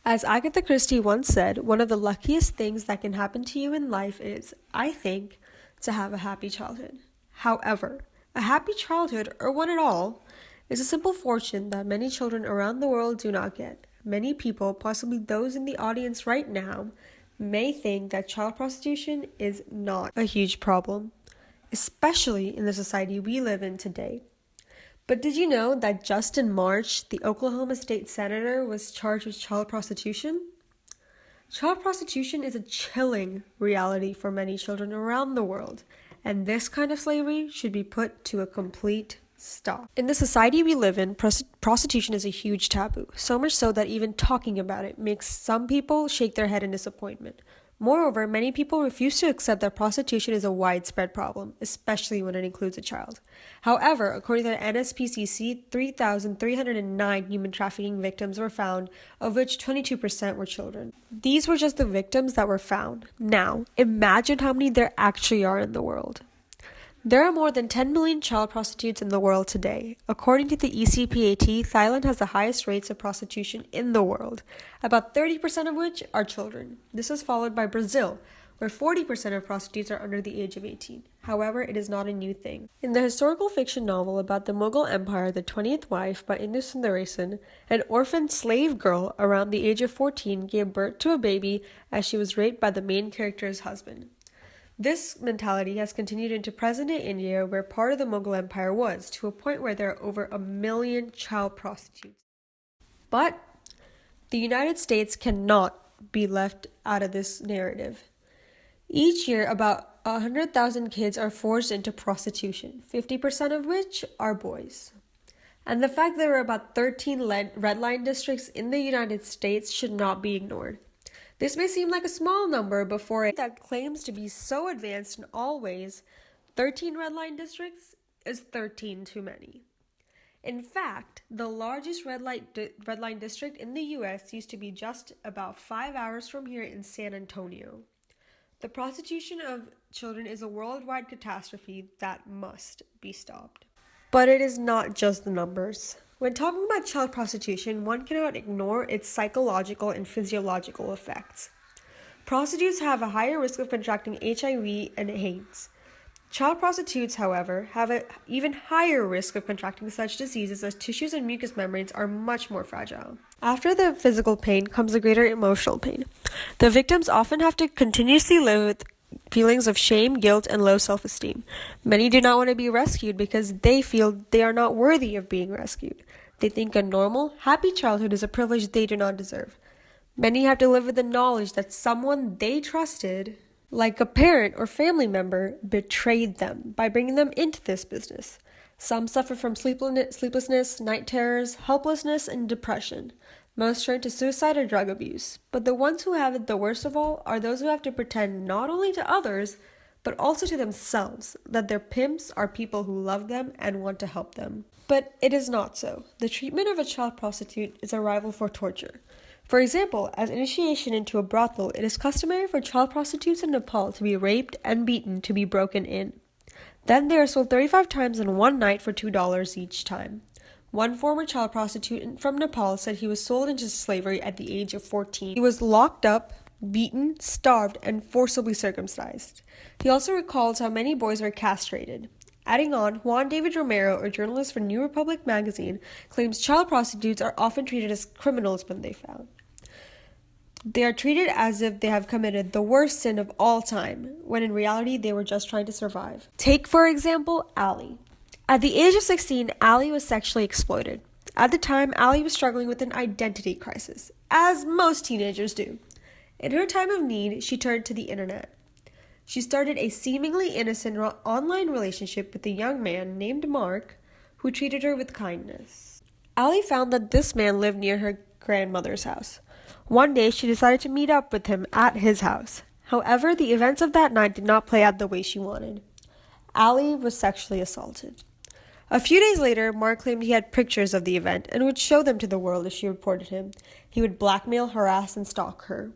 As Agatha Christie once said, one of the luckiest things that can happen to you in life is, I think, to have a happy childhood. However, a happy childhood, or one at all, is a simple fortune that many children around the world do not get. Many people, possibly those in the audience right now, may think that child prostitution is not a huge problem, especially in the society we live in today. But did you know that just in March, the Oklahoma State Senator was charged with child prostitution? Child prostitution is a chilling reality for many children around the world, and this kind of slavery should be put to a complete stop. In the society we live in, prostitution is a huge taboo, so much so that even talking about it makes some people shake their head in disappointment. Moreover, many people refuse to accept that prostitution is a widespread problem, especially when it includes a child. However, according to the NSPCC, 3,309 human trafficking victims were found, of which 22% were children. These were just the victims that were found. Now, imagine how many there actually are in the world. There are more than 10 million child prostitutes in the world today. According to the ECPAT, Thailand has the highest rates of prostitution in the world, about 30% of which are children. This is followed by Brazil, where 40% of prostitutes are under the age of 18. However, it is not a new thing. In the historical fiction novel about the Mughal Empire, The 20th Wife by Indu Sundaresan, an orphaned slave girl around the age of 14 gave birth to a baby as she was raped by the main character's husband. This mentality has continued into present-day India, where part of the Mughal Empire was, to a point where there are over 1 million child prostitutes. But the United States cannot be left out of this narrative. Each year, about 100,000 kids are forced into prostitution, 50% of which are boys. And the fact there are about 13 red line districts in the United States should not be ignored. This may seem like a small number, but for it that claims to be so advanced in all ways, 13 red line districts is 13 too many. In fact, the largest red line district in the US used to be just about 5 hours from here in San Antonio. The prostitution of children is a worldwide catastrophe that must be stopped. But it is not just the numbers. When talking about child prostitution, one cannot ignore its psychological and physiological effects. Prostitutes have a higher risk of contracting HIV and AIDS. Child prostitutes, however, have an even higher risk of contracting such diseases as tissues and mucous membranes are much more fragile. After the physical pain comes a greater emotional pain. The victims often have to continuously live with feelings of shame, guilt, and low self-esteem. Many do not want to be rescued because they feel they are not worthy of being rescued. They think a normal, happy childhood is a privilege they do not deserve. Many have to live with the knowledge that someone they trusted, like a parent or family member, betrayed them by bringing them into this business. Some suffer from sleeplessness, night terrors, helplessness, and depression. Most turn to suicide or drug abuse. But the ones who have it the worst of all are those who have to pretend not only to others, but also to themselves, that their pimps are people who love them and want to help them. But it is not so. The treatment of a child prostitute is a rival for torture. For example, as initiation into a brothel, it is customary for child prostitutes in Nepal to be raped and beaten to be broken in. Then they are sold 35 times in one night for $2 each time. One former child prostitute from Nepal said he was sold into slavery at the age of 14. He was locked up, beaten, starved, and forcibly circumcised. He also recalls how many boys were castrated. Adding on, Juan David Romero, a journalist for New Republic magazine, claims child prostitutes are often treated as criminals when they found. They are treated as if they have committed the worst sin of all time, when in reality they were just trying to survive. Take, for example, Ali. At the age of 16, Ali was sexually exploited. At the time, Ali was struggling with an identity crisis, as most teenagers do. In her time of need, she turned to the internet. She started a seemingly innocent online relationship with a young man named Mark, who treated her with kindness. Ali found that this man lived near her grandmother's house. One day, she decided to meet up with him at his house. However, the events of that night did not play out the way she wanted. Ali was sexually assaulted. A few days later, Mark claimed he had pictures of the event and would show them to the world if she reported him. He would blackmail, harass, and stalk her.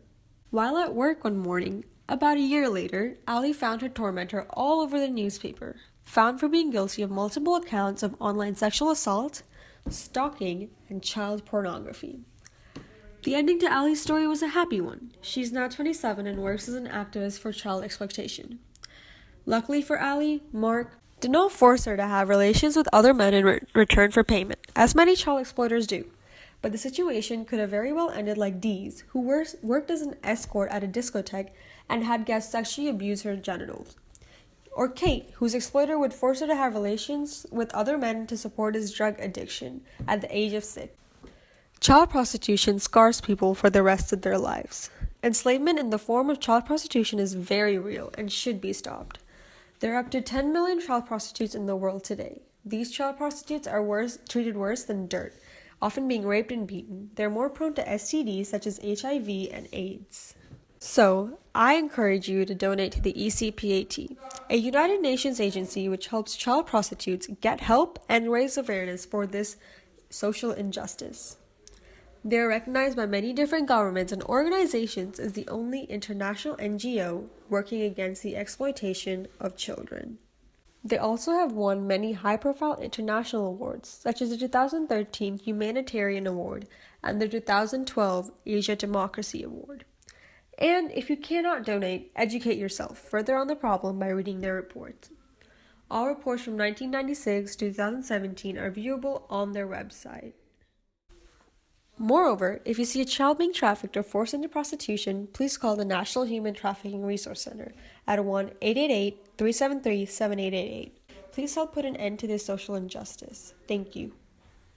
While at work one morning, about a year later, Ali found her tormentor all over the newspaper, found for being guilty of multiple accounts of online sexual assault, stalking, and child pornography. The ending to Allie's story was a happy one. She's now 27 and works as an activist for child exploitation. Luckily for Allie, Mark did not force her to have relations with other men in return for payment, as many child exploiters do. But the situation could have very well ended like Dee's, who worked as an escort at a discotheque and had guests sexually abuse her genitals. Or Kate, whose exploiter would force her to have relations with other men to support his drug addiction at the age of 6. Child prostitution scars people for the rest of their lives. Enslavement in the form of child prostitution is very real and should be stopped. There are up to 10 million child prostitutes in the world today. These child prostitutes are treated worse than dirt, often being raped and beaten. They're more prone to STDs such as HIV and AIDS. So, I encourage you to donate to the ECPAT, a United Nations agency which helps child prostitutes get help and raise awareness for this social injustice. They are recognized by many different governments and organizations as the only international NGO working against the exploitation of children. They also have won many high-profile international awards, such as the 2013 Humanitarian Award and the 2012 Asia Democracy Award. And if you cannot donate, educate yourself further on the problem by reading their reports. All reports from 1996 to 2017 are viewable on their website. Moreover, if you see a child being trafficked or forced into prostitution, please call the National Human Trafficking Resource Center at 1-888-373-7888. Please help put an end to this social injustice. Thank you.